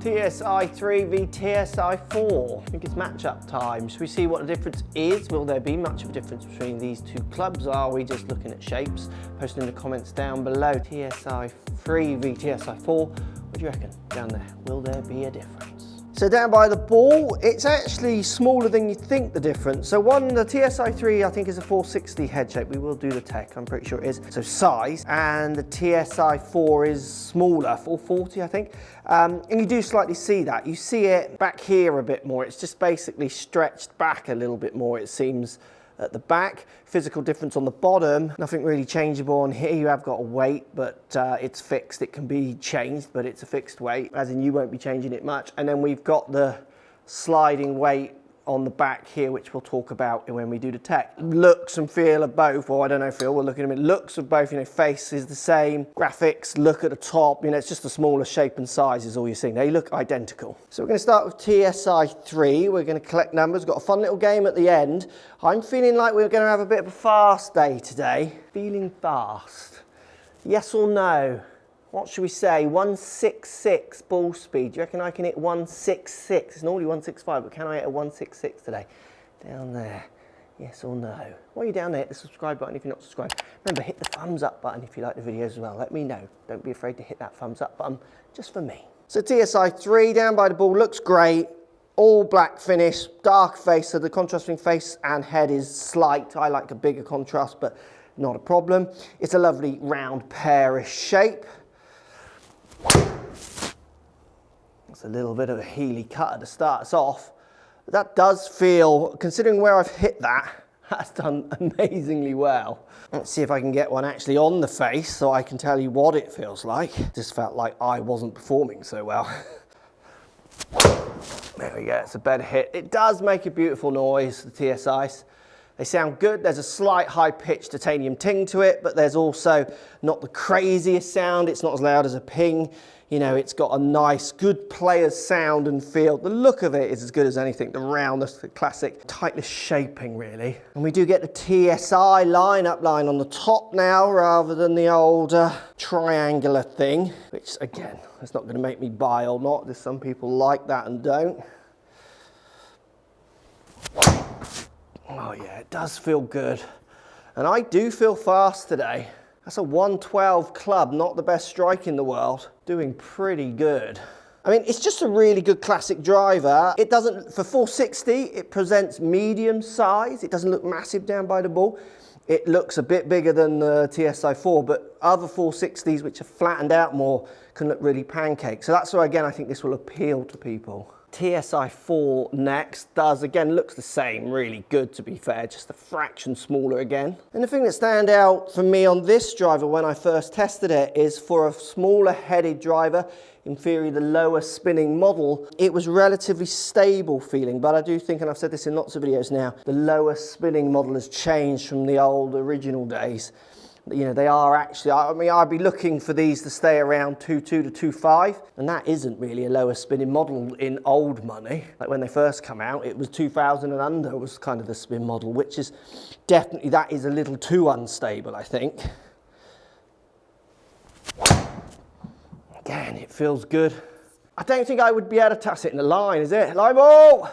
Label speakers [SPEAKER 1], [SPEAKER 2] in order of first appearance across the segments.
[SPEAKER 1] TSI3 v TSI4. I think it's match-up time. Should we see what the difference is? Will there be much of a difference between these two clubs? Are we just looking at shapes? Post in the comments down below. TSI3 v TSI4. What do you reckon down there? Will there be a difference? So down by the ball, it's actually smaller than you think, the difference. So the TSI3 I think is a 460 head shape. We will do the tech, I'm pretty sure it is. So size, and the TSI4 is smaller, 440 I think. And you do slightly see that. You see it back here a bit more. It's just basically stretched back a little bit more, it seems, at the back. Physical difference on the bottom, nothing really changeable on here. You have got a weight, but it's fixed. It can be changed, but it's a fixed weight, as in you won't be changing it much. And then we've got the sliding weight on the back here, which we'll talk about when we do the tech. Looks and feel of both, or I don't know, Phil, we'll look at them. Looks of both, you know, face is the same, graphics, look at the top, you know, it's just a smaller shape and size is all you're seeing. They look identical. So we're gonna start with TSI3. We're gonna collect numbers, got a fun little game at the end. I'm feeling like we're gonna have a bit of a fast day today. Feeling fast. Yes or no? What should we say? 166 ball speed. Do you reckon I can hit 166? It's normally 165, but can I hit a 166 today? Down there. Yes or no? While you're down there, hit the subscribe button if you're not subscribed. Remember, hit the thumbs up button if you like the videos as well. Let me know. Don't be afraid to hit that thumbs up button just for me. So TSI3 down by the ball looks great. All black finish, dark face, so the contrast between face and head is slight. I like a bigger contrast, but not a problem. It's a lovely round pearish shape. It's a little bit of a Healy cutter to start us off. But that does feel, considering where I've hit that, that's done amazingly well. Let's see if I can get one actually on the face so I can tell you what it feels like. Just felt like I wasn't performing so well. There we go, it's a better hit. It does make a beautiful noise, the TSIs. They sound good. There's a slight high-pitched titanium ting to it, but there's also not the craziest sound. It's not as loud as a ping. You know, it's got a nice, good player's sound and feel. The look of it is as good as anything. The roundness, the classic Titleist shaping, really. And we do get the TSI line-up line on the top now, rather than the old triangular thing, which, again, it's not going to make me buy or not. There's some people like that and don't. Oh yeah, it does feel good. And I do feel fast today. That's a 112 club, not the best strike in the world. Doing pretty good. I mean, it's just a really good classic driver. It doesn't, for 460, it presents medium size. It doesn't look massive down by the ball. It looks a bit bigger than the TSI4, but other 460s, which are flattened out more, can look really pancake. So that's why, again, I think this will appeal to people. TSI4 next does, again, looks the same, really good to be fair, just a fraction smaller again. And the thing that stand out for me on this driver when I first tested it is for a smaller headed driver, in theory the lower spinning model, it was relatively stable feeling, but I do think, and I've said this in lots of videos now, the lower spinning model has changed from the old original days. You know, they are actually, I mean, I'd be looking for these to stay around 2.2 to 2.5, and that isn't really a lower spinning model in old money. Like when they first come out, it was 2,000 and under was kind of the spin model, which is definitely, that is a little too unstable, I think. Again, it feels good. I don't think I would be able to toss it in the line, is it? Line ball!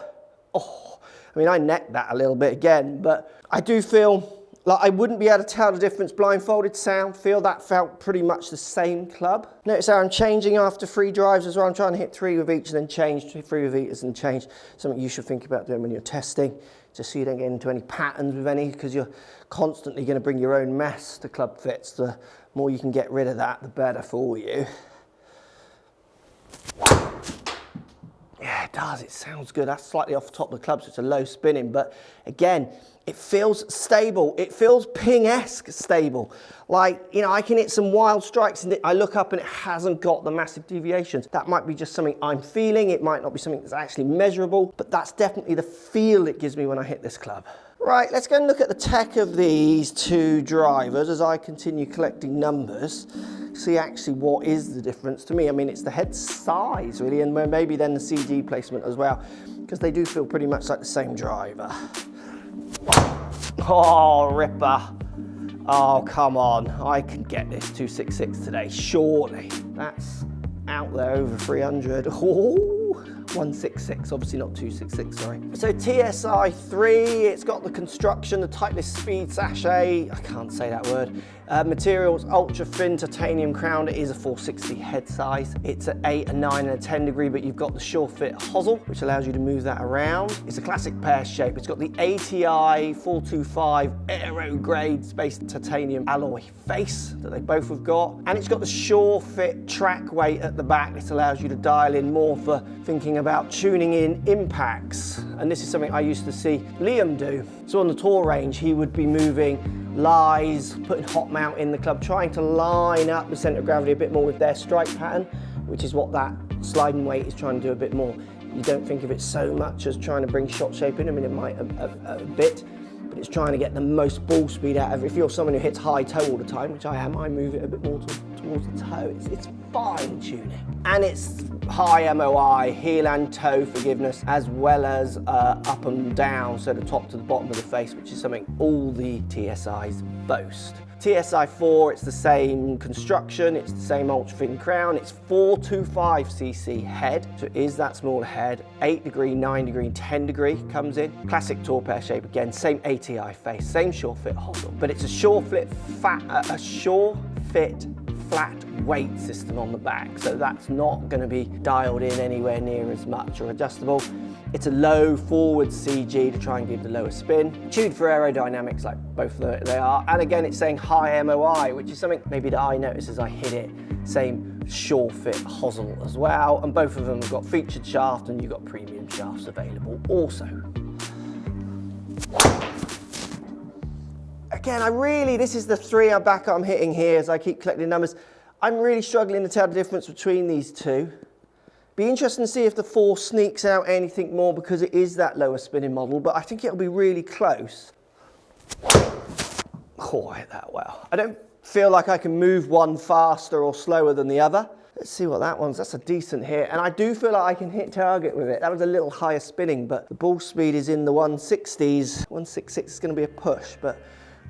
[SPEAKER 1] Oh, I mean, I necked that a little bit again, but I do feel like I wouldn't be able to tell the difference blindfolded. Sound, feel that felt pretty much the same club. Notice how I'm changing after 3 drives as well. I'm trying to hit 3 with each and then change, 3 with each and change. Something you should think about doing when you're testing, just so you don't get into any patterns with any, because you're constantly going to bring your own mess to club fits. The more you can get rid of that, the better for you. Yeah, it does. It sounds good. That's slightly off the top of the club, so it's a low spinning, but again, it feels stable. It feels ping-esque stable. Like, you know, I can hit some wild strikes and I look up and it hasn't got the massive deviations. That might be just something I'm feeling. It might not be something that's actually measurable, but that's definitely the feel it gives me when I hit this club. Right, let's go and look at the tech of these two drivers as I continue collecting numbers. See actually what is the difference to me. I mean, it's the head size really, and maybe then the CG placement as well, because they do feel pretty much like the same driver. Oh, ripper. Oh, come on. I can get this 266 today, surely. That's out there over 300. Oh, 166, obviously not 266, sorry. So TSI 3, it's got the construction, the Titleist speed sachet, I can't say that word. Materials, ultra thin titanium crown. It is a 460 head size. It's an 8, a 9 and a 10 degree, but you've got the sure fit hosel, which allows you to move that around. It's a classic pear shape. It's got the ATI 425 aero grade space titanium alloy face that they both have got. And it's got the sure fit track weight at the back. This allows you to dial in more for thinking about tuning in impacts. And this is something I used to see Liam do. So on the tour range, he would be moving lies, putting hot mount in the club, trying to line up the centre of gravity a bit more with their strike pattern, which is what that sliding weight is trying to do a bit more. You don't think of it so much as trying to bring shot shape in. I mean, it might a bit, but it's trying to get the most ball speed out of it. If you're someone who hits high toe all the time, which I am, I move it a bit more towards the toe. It's fine tuning. And it's high MOI, heel and toe forgiveness, as well as up and down, so the top to the bottom of the face, which is something all the TSIs boast. TSI 4, it's the same construction, it's the same ultra thin crown, it's 425cc head, so it is that smaller head, 8 degree, 9 degree, 10 degree comes in. Classic tour pear shape again, same ATI face, same sure fit hosel, but it's a sure fit flat weight system on the back, so that's not going to be dialed in anywhere near as much or adjustable. It's a low forward CG to try and give the lower spin. Tuned for aerodynamics like both they are, and again it's saying high MOI, which is something maybe that I notice as I hit it. Same sure fit hosel as well, and both of them have got featured shaft and you've got premium shafts available also. Again, this is the 3 I'm hitting here as I keep collecting numbers. I'm really struggling to tell the difference between these two. Be interesting to see if the 4 sneaks out anything more because it is that lower spinning model, but I think it'll be really close. Oh, I hit that well. I don't feel like I can move one faster or slower than the other. Let's see what that one's. That's a decent hit. And I do feel like I can hit target with it. That was a little higher spinning, but the ball speed is in the 160s. 166 is going to be a push, but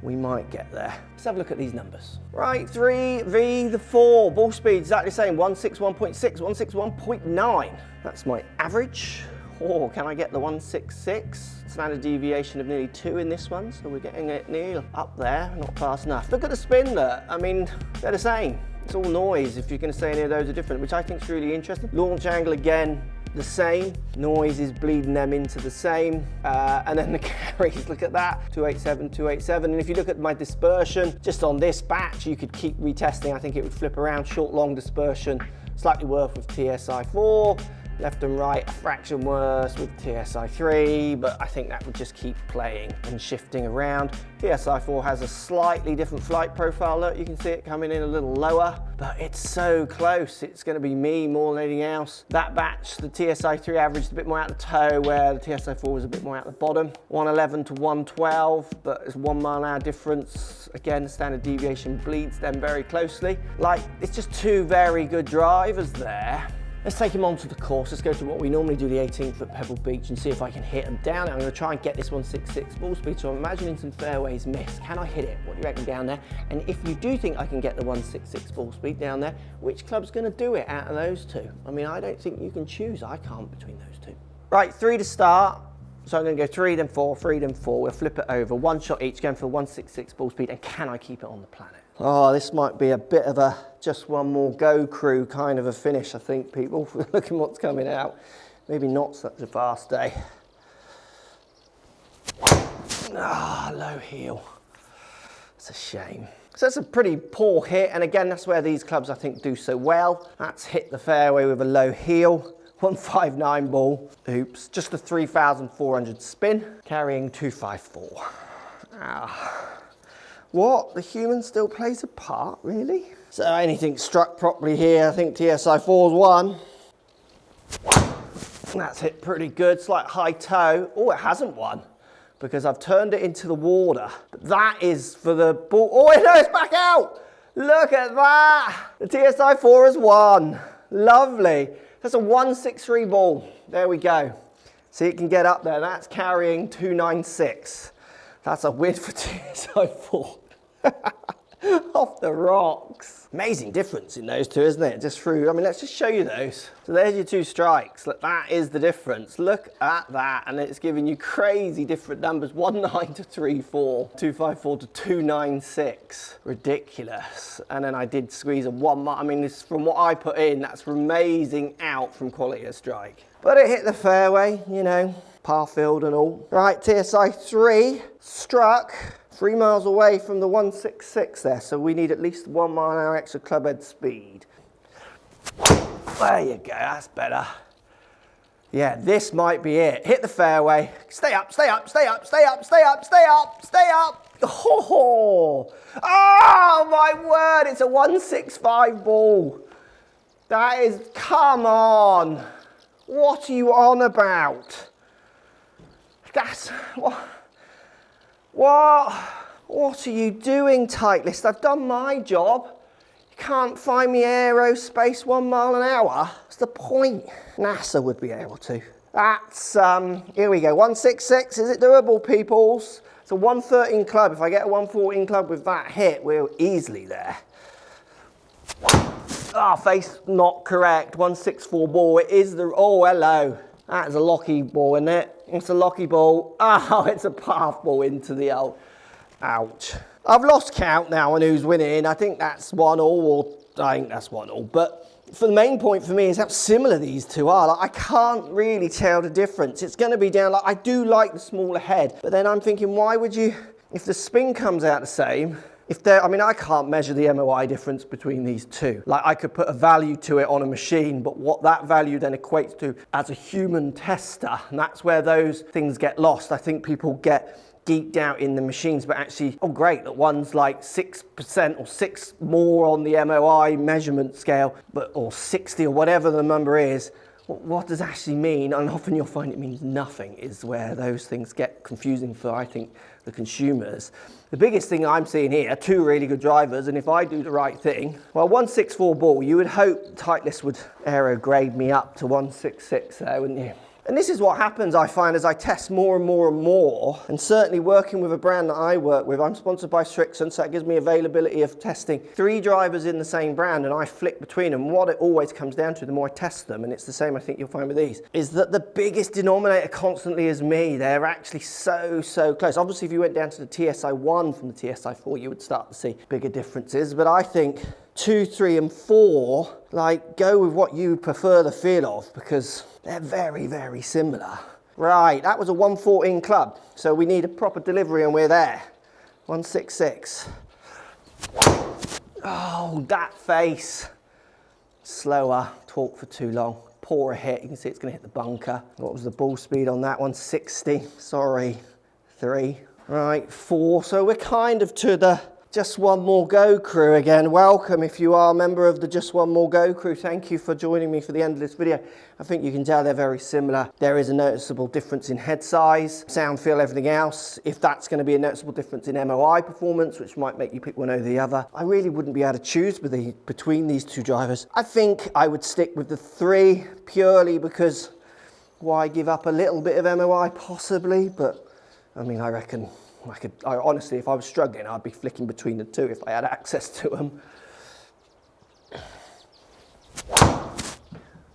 [SPEAKER 1] we might get there. Let's have a look at these numbers. Right, 3 v the 4. Ball speed exactly the same, 161.6, 161.9. That's my average. Oh, can I get the 166? Standard deviation of nearly 2 in this one, so we're getting it nearly up there, not fast enough. Look at the spin there. I mean, they're the same. It's all noise if you're going to say any of those are different, which I think is really interesting. Launch angle again, the same. Noise is bleeding them into the same. And then the carries, look at that, 287, 287. And if you look at my dispersion, just on this batch, you could keep retesting. I think it would flip around, short, long dispersion, slightly worse with TSI 4. Left and right, a fraction worse with TSI 3, but I think that would just keep playing and shifting around. TSI 4 has a slightly different flight profile. Look, you can see it coming in a little lower, but it's so close. It's going to be me more than anything else. That batch, the TSI 3 averaged a bit more out the toe, where the TSI 4 was a bit more out the bottom. 111 to 112, but it's 1 mile an hour difference. Again, the standard deviation bleeds them very closely. Like, it's just 2 very good drivers there. Let's take him onto the course. Let's go to what we normally do, the 18th at Pebble Beach, and see if I can hit him down there. I'm going to try and get this 166 ball speed, so I'm imagining some fairways miss. Can I hit it? What do you reckon down there? And if you do think I can get the 166 ball speed down there, which club's going to do it out of those 2? I mean, I don't think you can choose. I can't between those 2. Right, 3 to start. So I'm going to go 3, then 4, 3, then 4. We'll flip it over. 1 shot each, going for the 166 ball speed. And can I keep it on the planet? Oh, this might be a bit of a just one more go crew kind of a finish, I think, people. Looking what's coming out. Maybe not such a fast day. Ah, low heel. It's a shame. So that's a pretty poor hit. And again, that's where these clubs, I think, do so well. That's hit the fairway with a low heel. 159 ball. Oops. Just a 3,400 spin. Carrying 254. Ah. What? The human still plays a part, really? So anything struck properly here, I think TSI 4's won. That's hit pretty good, slight high toe. Oh, it hasn't won because I've turned it into the water. But that is for the ball. Oh, no, it's back out. Look at that. The TSI 4 has won. Lovely. That's a 163 ball. There we go. See, it can get up there. That's carrying 296. That's a win for TSI 4. Off the rocks. Amazing difference in those two, isn't it? Just through, I mean, let's just show you those. So there's your two strikes. Look, that is the difference. Look at that, and it's giving you crazy different numbers. 1.9 to 3.4, 2.54 to 2.96. Ridiculous. And then I did squeeze a 1 mile. I mean, this, from what I put in, that's amazing out from quality of strike. But it hit the fairway, you know, par field and all. Right, TSI 3 struck 3 miles away from the 166 there, so we need at least 1 mile an hour extra club head speed. There you go, that's better. Yeah, this might be it. Hit the fairway. Stay up, stay up, stay up, stay up, stay up, stay up, stay up. Oh my word, it's a 165 ball. That is, come on. What are you on about? That's, what are you doing, Titleist? I've done my job. You can't find me aerospace 1 mile an hour. What's the point? NASA would be able to. That's, here we go, 166. Is it doable, peoples? It's a 113 club. If I get a 114 club with that hit, we're easily there. Ah, face not correct. 164 ball. It is the, oh, hello. That is a Lockey ball, isn't it? It's a Lockey ball. Oh, it's a path ball into the old. Ouch. I've lost count now on who's winning. I think that's 1-1, or I think that's 1-1. But for the main point for me is how similar these two are. Like, I can't really tell the difference. It's going to be down. Like, I do like the smaller head, but then I'm thinking, why would you, if the spin comes out the same, if they're, I mean, I can't measure the MOI difference between these two. Like, I could put a value to it on a machine, but what that value then equates to as a human tester, and that's where those things get lost. I think people get geeked out in the machines, but actually, oh great, that one's like 6% or 6 more on the MOI measurement scale, but or 60 or whatever the number is. What does actually mean? And often you'll find it means nothing, is where those things get confusing for, I think, the consumers. The biggest thing I'm seeing here, 2 really good drivers, and if I do the right thing, well, 164 ball, you would hope Titleist would aero grade me up to 166 there, wouldn't you? And this is what happens, I find, as I test more and more and more, and certainly working with a brand that I work with. I'm sponsored by Strixon, so that gives me availability of testing 3 drivers in the same brand, and I flick between them. What it always comes down to, the more I test them, and it's the same I think you'll find with these, is that the biggest denominator constantly is me. They're actually so close. Obviously, if you went down to the TSI 1 from the TSI 4, you would start to see bigger differences, but I think 2, 3, and 4, like, go with what you prefer the feel of, because they're very similar. Right, that was a 114 club, so we need a proper delivery and we're there. 166. Oh, that face. Slower, talk for too long. Poor a hit, you can see it's gonna hit the bunker. What was the ball speed on that one? 60, sorry, 3. Right, 4, so we're kind of to the Just One More Go crew again. Welcome if you are a member of the Just One More Go crew. Thank you for joining me for the end of this video. I think you can tell they're very similar. There is a noticeable difference in head size, sound, feel, everything else. If that's going to be a noticeable difference in MOI performance, which might make you pick one over the other, I really wouldn't be able to choose between these two drivers. I think I would stick with the 3 purely because why give up a little bit of MOI possibly, but I mean, I reckon I honestly, if I was struggling, I'd be flicking between the 2 if I had access to them.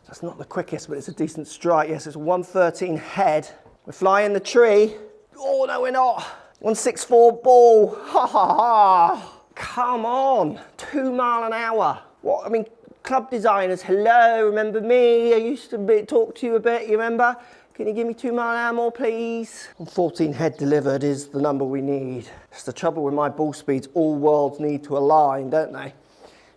[SPEAKER 1] That's not the quickest, but it's a decent strike. Yes, it's a 113 head. We're flying the tree. Oh, no, we're not. 164 ball. Ha, ha, ha. Come on. 2 mile an hour. What, I mean, club designers, hello, remember me? I used to talk to you a bit, you remember? Can you give me 2 mile an hour more, please? 14 head delivered is the number we need. It's the trouble with my ball speeds, all worlds need to align, don't they?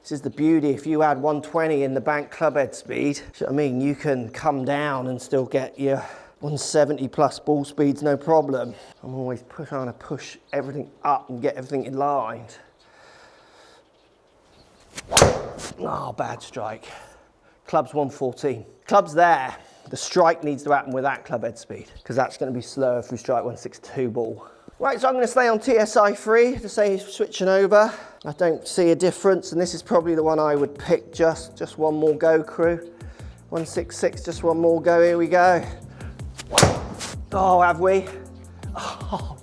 [SPEAKER 1] This is the beauty. If you add 120 in the bank club head speed, you know what I mean, you can come down and still get your 170 plus ball speeds, no problem. I'm always trying to push everything up and get everything in line. Oh, bad strike. Club's 114. Club's there. The strike needs to happen with that club head speed, because that's going to be slower if we strike 162 ball. Right, so I'm going to stay on TSI 3 to say switching over. I don't see a difference, and this is probably the one I would pick. Just one more go, crew. 166, just one more go. Here we go. Oh, have we? Oh,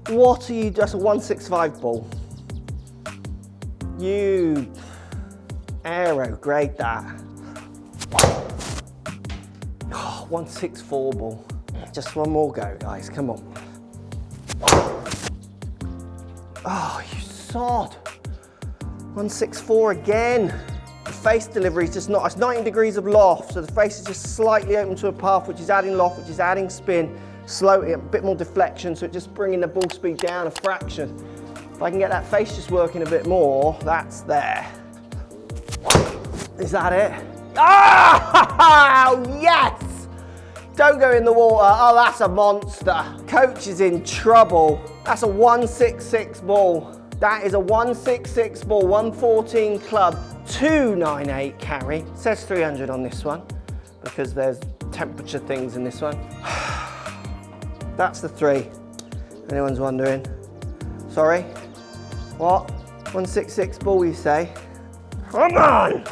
[SPEAKER 1] What are you, that's a 165 ball. You, aero, grade that. Oh, 164 ball. Just one more go, guys, come on. Oh, you sod. 164 again. The face delivery is just not, it's 90 degrees of loft, so the face is just slightly open to a path, which is adding loft, which is adding spin, slowly, a bit more deflection, so it's just bringing the ball speed down a fraction. If I can get that face just working a bit more, that's there. Is that it? Oh, yes! Don't go in the water. Oh, that's a monster. Coach is in trouble. That's a 166 ball. That is a 166 ball, 114 club, 298 carry. It says 300 on this one because there's temperature things in this one. That's the 3. Anyone's wondering? Sorry? What? 166 ball, you say? Come on!